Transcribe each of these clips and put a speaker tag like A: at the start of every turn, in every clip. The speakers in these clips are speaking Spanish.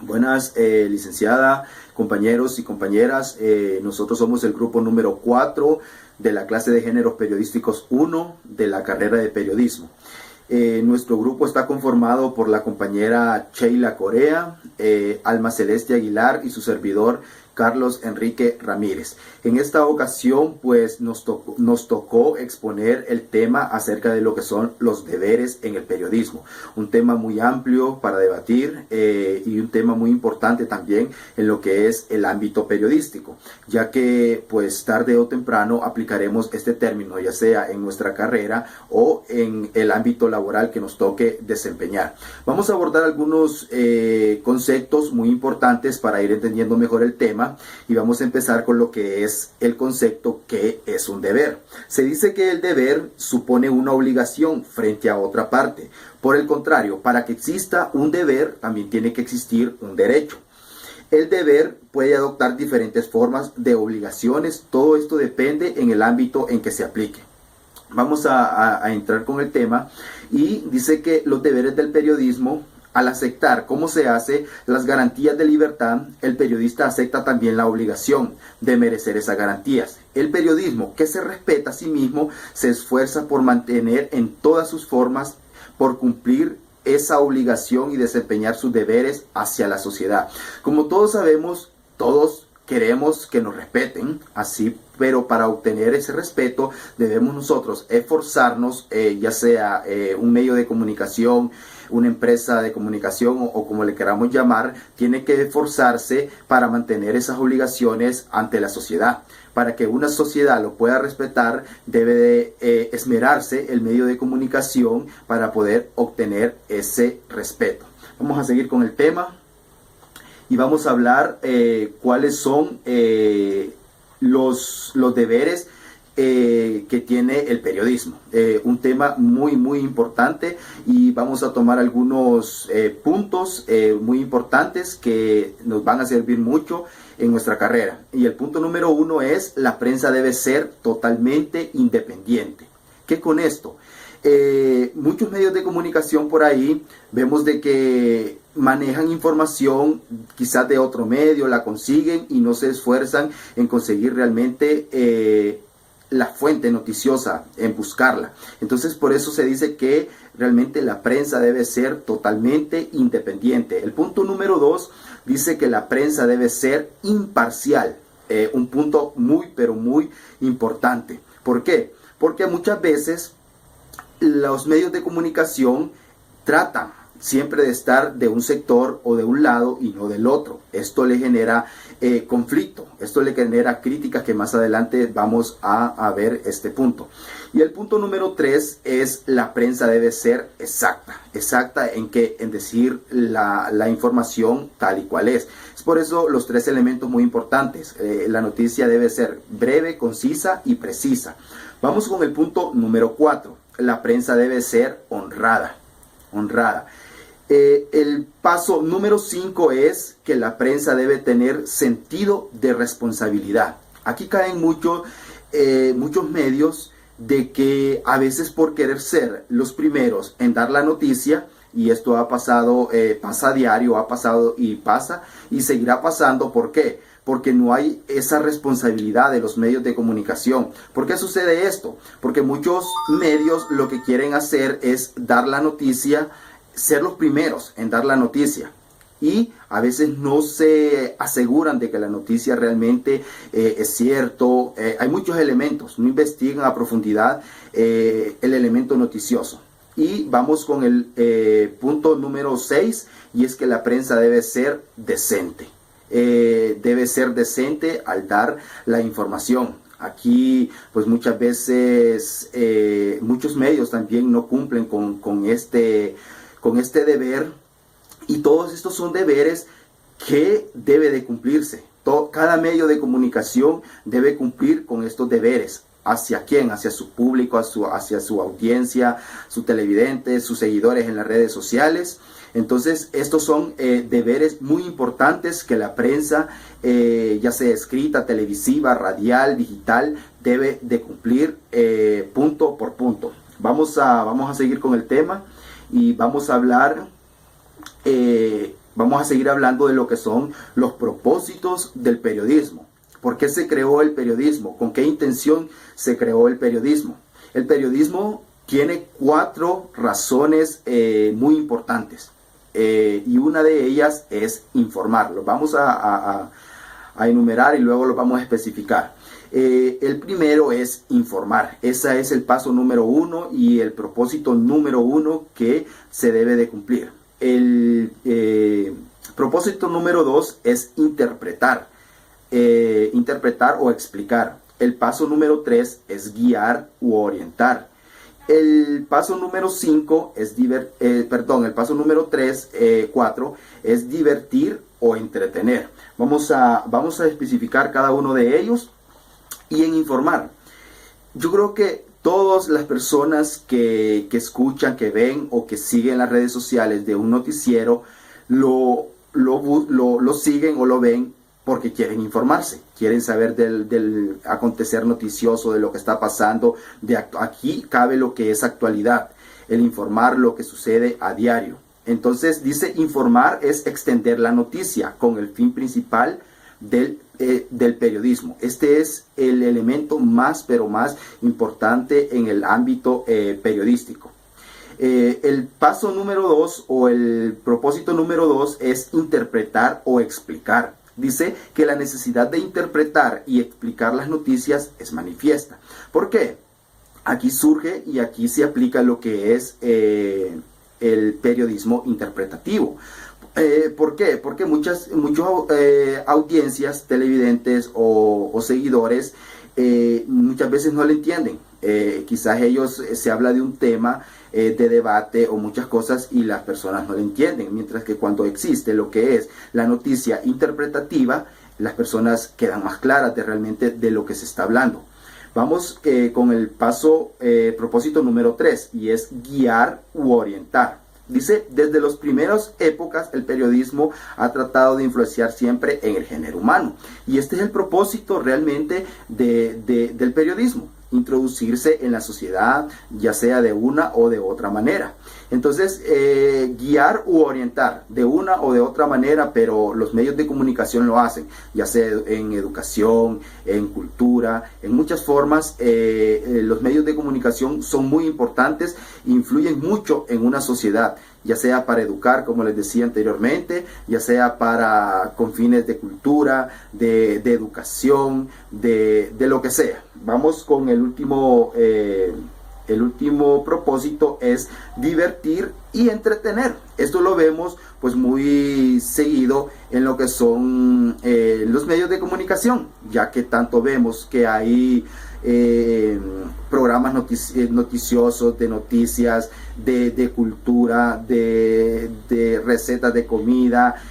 A: Buenas, licenciada, compañeros y compañeras. Nosotros somos el grupo número 4 de la clase de Géneros Periodísticos 1 de la carrera de Periodismo. Nuestro grupo está conformado por la compañera Sheila Corea, Alma Celeste Aguilar y su servidor Carlos Enrique Ramírez. En esta ocasión, pues nos tocó exponer el tema acerca de lo que son los deberes en el periodismo. Un tema muy amplio para debatir y un tema muy importante también en lo que es el ámbito periodístico, ya que pues tarde o temprano aplicaremos este término, ya sea en nuestra carrera o en el ámbito laboral que nos toque desempeñar. Vamos a abordar algunos conceptos muy importantes para ir entendiendo mejor el tema. Y vamos a empezar con lo que es el concepto que es un deber. Se dice que el deber supone una obligación frente a otra parte. Por el contrario, para que exista un deber, también tiene que existir un derecho. El deber puede adoptar diferentes formas de obligaciones. Todo esto depende en el ámbito en que se aplique. Vamos a entrar con el tema y dice que los deberes del periodismo, al aceptar cómo se hace las garantías de libertad, el periodista acepta también la obligación de merecer esas garantías. El periodismo, que se respeta a sí mismo, se esfuerza por mantener en todas sus formas, por cumplir esa obligación y desempeñar sus deberes hacia la sociedad. Como todos sabemos, todos queremos que nos respeten, así, pero para obtener ese respeto debemos nosotros esforzarnos, ya sea un medio de comunicación, una empresa de comunicación o como le queramos llamar, tiene que esforzarse para mantener esas obligaciones ante la sociedad. Para que una sociedad lo pueda respetar, debe de esmerarse el medio de comunicación para poder obtener ese respeto. Vamos a seguir con el tema y vamos a hablar cuáles son los deberes que tiene el periodismo. Un tema muy importante, y vamos a tomar algunos puntos muy importantes que nos van a servir mucho en nuestra carrera. Y el punto número 1 es: la prensa debe ser totalmente independiente. ¿Qué con esto? Muchos medios de comunicación por ahí vemos de que manejan información quizás de otro medio, la consiguen y no se esfuerzan en conseguir realmente la fuente noticiosa, en buscarla. Entonces por eso se dice que realmente la prensa debe ser totalmente independiente. El punto número 2 dice que la prensa debe ser imparcial. Un punto muy importante. ¿Por qué? Porque muchas veces los medios de comunicación tratan siempre de estar de un sector o de un lado y no del otro. Esto le genera conflicto, esto le genera críticas que más adelante vamos a ver este punto. Y el punto número 3 es: la prensa debe ser exacta en decir la información tal y cual es. Es por eso los 3 elementos muy importantes. La noticia debe ser breve, concisa y precisa. Vamos con el punto número 4. La prensa debe ser honrada. El paso número 5 es que la prensa debe tener sentido de responsabilidad. Aquí caen muchos medios de que a veces, por querer ser los primeros en dar la noticia, y esto ha pasado, pasa a diario, ha pasado y pasa y seguirá pasando. ¿Por qué? Porque no hay esa responsabilidad de los medios de comunicación. ¿Por qué sucede esto? Porque muchos medios lo que quieren hacer es dar la noticia, ser los primeros en dar la noticia, y a veces no se aseguran de que la noticia realmente es cierto. Hay muchos elementos, no investigan a profundidad el elemento noticioso. Y vamos con el punto número 6, y es que la prensa debe ser decente. Debe ser decente al dar la información. Aquí pues muchas veces muchos medios también no cumplen con este deber, y todos estos son deberes que debe de cumplirse. Cada medio de comunicación debe cumplir con estos deberes. ¿Hacia quién? Hacia su público, hacia su audiencia, sus televidentes, sus seguidores en las redes sociales. Entonces estos son deberes muy importantes que la prensa, ya sea escrita, televisiva, radial, digital, debe de cumplir punto por punto. Vamos a seguir con el tema y vamos a hablar vamos a seguir hablando de lo que son los propósitos del periodismo. ¿Por qué se creó el periodismo? ¿Con qué intención se creó el periodismo? El periodismo tiene 4 razones muy importantes. Y una de ellas es informar. Lo vamos a enumerar y luego lo vamos a especificar. El primero es informar. Ese es el paso número 1 y el propósito número 1 que se debe de cumplir. El propósito número 2 es interpretar. Interpretar o explicar. El paso número 3 es guiar u orientar. El paso número 5 es el paso número 4 es divertir o entretener. Vamos a especificar cada uno de ellos. Y en informar, yo creo que todas las personas que escuchan, que ven o que siguen las redes sociales de un noticiero, lo siguen o lo ven porque quieren informarse, quieren saber del acontecer noticioso, de lo que está pasando. Aquí cabe lo que es actualidad, el informar lo que sucede a diario. Entonces dice, informar es extender la noticia con el fin principal del periodismo. Este es el elemento más importante en el ámbito periodístico. El paso número 2 o el propósito número 2 es interpretar o explicar. Dice que la necesidad de interpretar y explicar las noticias es manifiesta. ¿Por qué? Aquí surge y aquí se aplica lo que es el periodismo interpretativo. ¿Por qué? Porque muchas audiencias, televidentes o seguidores muchas veces no le entienden. Quizás ellos se habla de un tema de debate o muchas cosas y las personas no le entienden, mientras que cuando existe lo que es la noticia interpretativa, las personas quedan más claras realmente de lo que se está hablando. Vamos con el propósito número 3 y es guiar u orientar. Dice, desde las primeras épocas el periodismo ha tratado de influenciar siempre en el género humano. Y este es el propósito realmente del periodismo, introducirse en la sociedad, ya sea de una o de otra manera. Entonces, guiar u orientar de una o de otra manera, pero los medios de comunicación lo hacen, ya sea en educación, en cultura, en muchas formas. Los medios de comunicación son muy importantes, influyen mucho en una sociedad, ya sea para educar, como les decía anteriormente, ya sea con fines de cultura, de educación, de lo que sea. Vamos con el último propósito, es divertir y entretener. Esto lo vemos pues muy seguido en lo que son los medios de comunicación, ya que tanto vemos que hay programas noticiosos, de noticias, de cultura, de recetas de comida,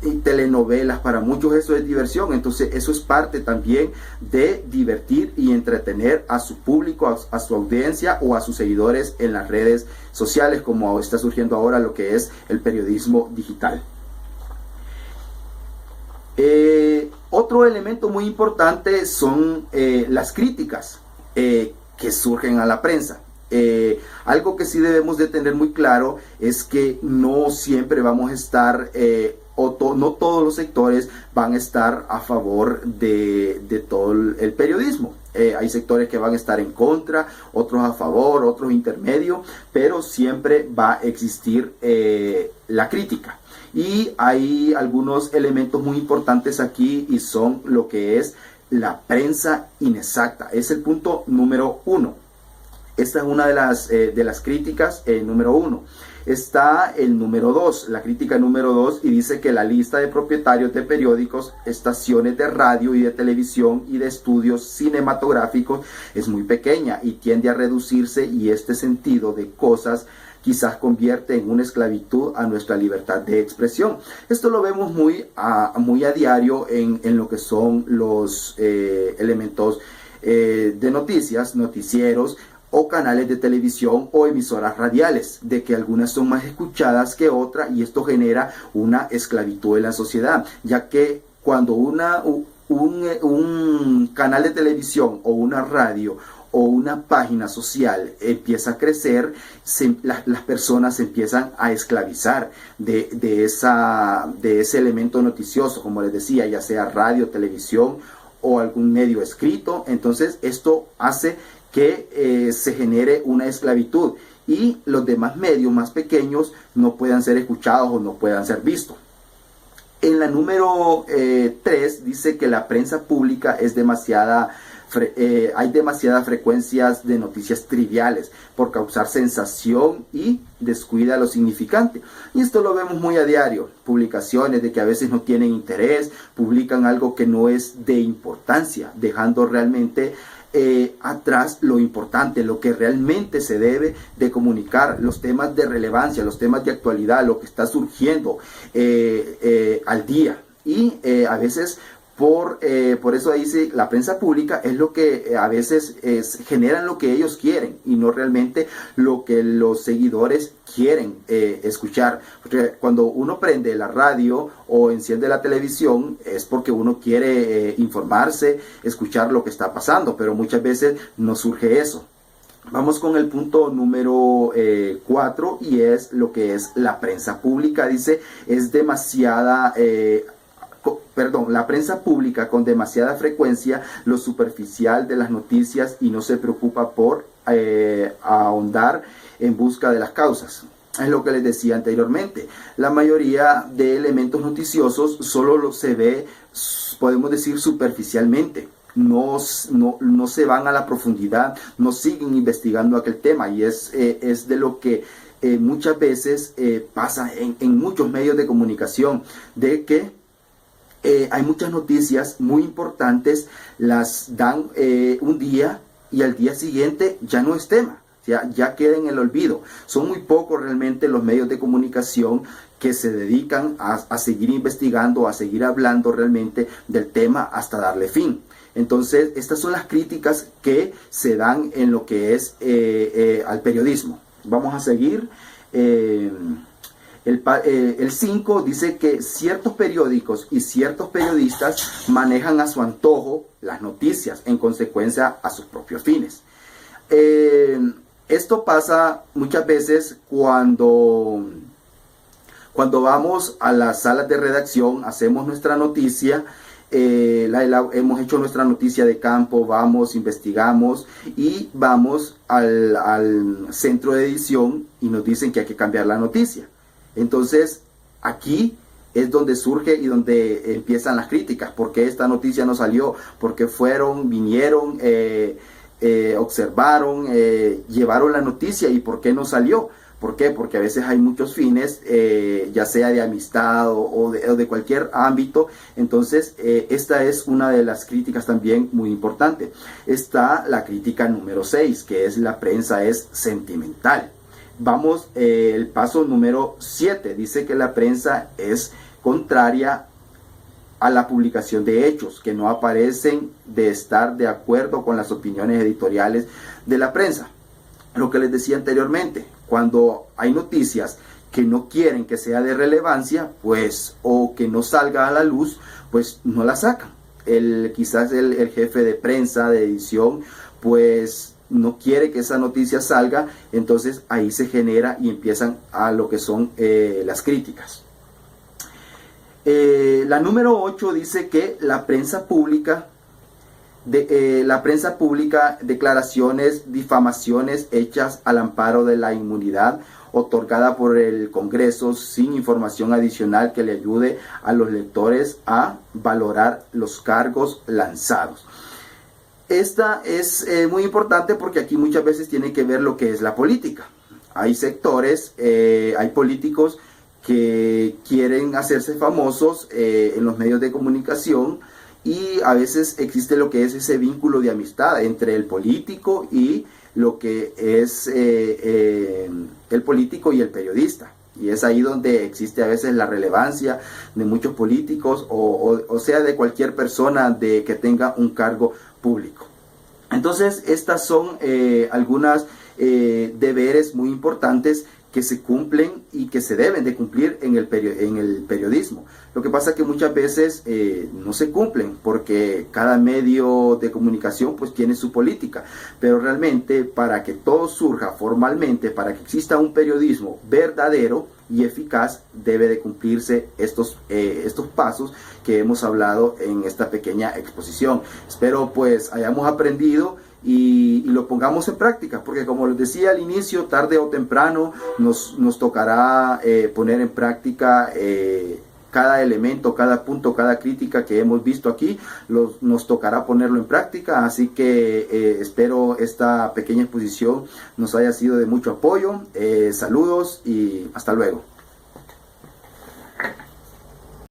A: y telenovelas. Para muchos eso es diversión. Entonces eso es parte también de divertir y entretener a su público, a su audiencia o a sus seguidores en las redes sociales, como está surgiendo ahora lo que es el periodismo digital. Otro elemento muy importante son las críticas que surgen a la prensa. Algo que sí debemos de tener muy claro es que no siempre vamos a estar no todos los sectores van a estar a favor de todo el periodismo. Hay sectores que van a estar en contra, otros a favor, otros intermedios, pero siempre va a existir la crítica. Y hay algunos elementos muy importantes aquí y son lo que es la prensa inexacta. Es el punto número 1. Esta es una de las críticas número 1. Está el número 2, la crítica número 2, y dice que la lista de propietarios de periódicos, estaciones de radio y de televisión y de estudios cinematográficos es muy pequeña y tiende a reducirse, y este sentido de cosas quizás convierte en una esclavitud a nuestra libertad de expresión. Esto lo vemos muy a diario en lo que son los elementos de noticias, noticieros, o canales de televisión o emisoras radiales, de que algunas son más escuchadas que otras, y esto genera una esclavitud en la sociedad, ya que cuando un canal de televisión o una radio o una página social empieza a crecer, las personas se empiezan a esclavizar de ese elemento noticioso, como les decía, ya sea radio, televisión o algún medio escrito. Entonces esto hace que se genere una esclavitud y los demás medios más pequeños no puedan ser escuchados o no puedan ser vistos. En la número 3 dice que la prensa pública es hay demasiadas frecuencias de noticias triviales por causar sensación y descuida lo significante. Y esto lo vemos muy a diario, publicaciones de que a veces no tienen interés, publican algo que no es de importancia, dejando realmente atrás lo importante, lo que realmente se debe de comunicar, los temas de relevancia, los temas de actualidad, lo que está surgiendo al día. Y a veces por eso dice la prensa pública es lo que a veces generan lo que ellos quieren y no realmente lo que los seguidores quieren escuchar. Porque cuando uno prende la radio o enciende la televisión es porque uno quiere informarse, escuchar lo que está pasando, pero muchas veces no surge eso. Vamos con el punto número 4 y es lo que es la prensa pública. Dice, es demasiada... la prensa pública con demasiada frecuencia lo superficial de las noticias y no se preocupa por ahondar en busca de las causas. Es lo que les decía anteriormente. La mayoría de elementos noticiosos solo se ve, podemos decir, superficialmente. No se van a la profundidad, no siguen investigando aquel tema y es de lo que muchas veces pasa en muchos medios de comunicación, de que hay muchas noticias muy importantes, las dan un día y al día siguiente ya no es tema, ya queda en el olvido. Son muy pocos realmente los medios de comunicación que se dedican a seguir investigando, a seguir hablando realmente del tema hasta darle fin. Entonces, estas son las críticas que se dan en lo que es al periodismo. Vamos a seguir. El 5 dice que ciertos periódicos y ciertos periodistas manejan a su antojo las noticias, en consecuencia a sus propios fines. Esto pasa muchas veces cuando vamos a las salas de redacción, hacemos nuestra noticia, hemos hecho nuestra noticia de campo, vamos, investigamos y vamos al centro de edición y nos dicen que hay que cambiar la noticia. Entonces, aquí es donde surge y donde empiezan las críticas. ¿Por qué esta noticia no salió? ¿Por qué vinieron, observaron, llevaron la noticia y por qué no salió? ¿Por qué? Porque a veces hay muchos fines, ya sea de amistad o de cualquier ámbito. Entonces, esta es una de las críticas también muy importante. Está la crítica número 6, que es la prensa es sentimental. Vamos, el paso número 7 dice que la prensa es contraria a la publicación de hechos que no aparecen de estar de acuerdo con las opiniones editoriales de la prensa. Lo que les decía anteriormente, cuando hay noticias que no quieren que sea de relevancia, pues, o que no salga a la luz, pues no la sacan. Quizás el jefe de prensa, de edición, pues no quiere que esa noticia salga, entonces ahí se genera y empiezan a lo que son las críticas. La número 8 dice que la prensa pública, declaraciones, difamaciones hechas al amparo de la inmunidad otorgada por el Congreso sin información adicional que le ayude a los lectores a valorar los cargos lanzados. Esta es muy importante porque aquí muchas veces tiene que ver lo que es la política. Hay sectores, hay políticos que quieren hacerse famosos en los medios de comunicación y a veces existe lo que es ese vínculo de amistad entre el político y lo que es el político y el periodista. Y es ahí donde existe a veces la relevancia de muchos políticos o sea de cualquier persona que tenga un cargo público. Entonces estas son algunas deberes muy importantes que se cumplen y que se deben de cumplir en el periodismo. Lo que pasa es que muchas veces no se cumplen porque cada medio de comunicación pues tiene su política, pero realmente para que todo surja formalmente, para que exista un periodismo verdadero y eficaz, debe de cumplirse estos pasos que hemos hablado en esta pequeña exposición. Espero pues hayamos aprendido y lo pongamos en práctica, porque como les decía al inicio, tarde o temprano nos tocará poner en práctica cada elemento, cada punto, cada crítica que hemos visto aquí, nos tocará ponerlo en práctica. Así que espero esta pequeña exposición nos haya sido de mucho apoyo. Saludos y hasta luego.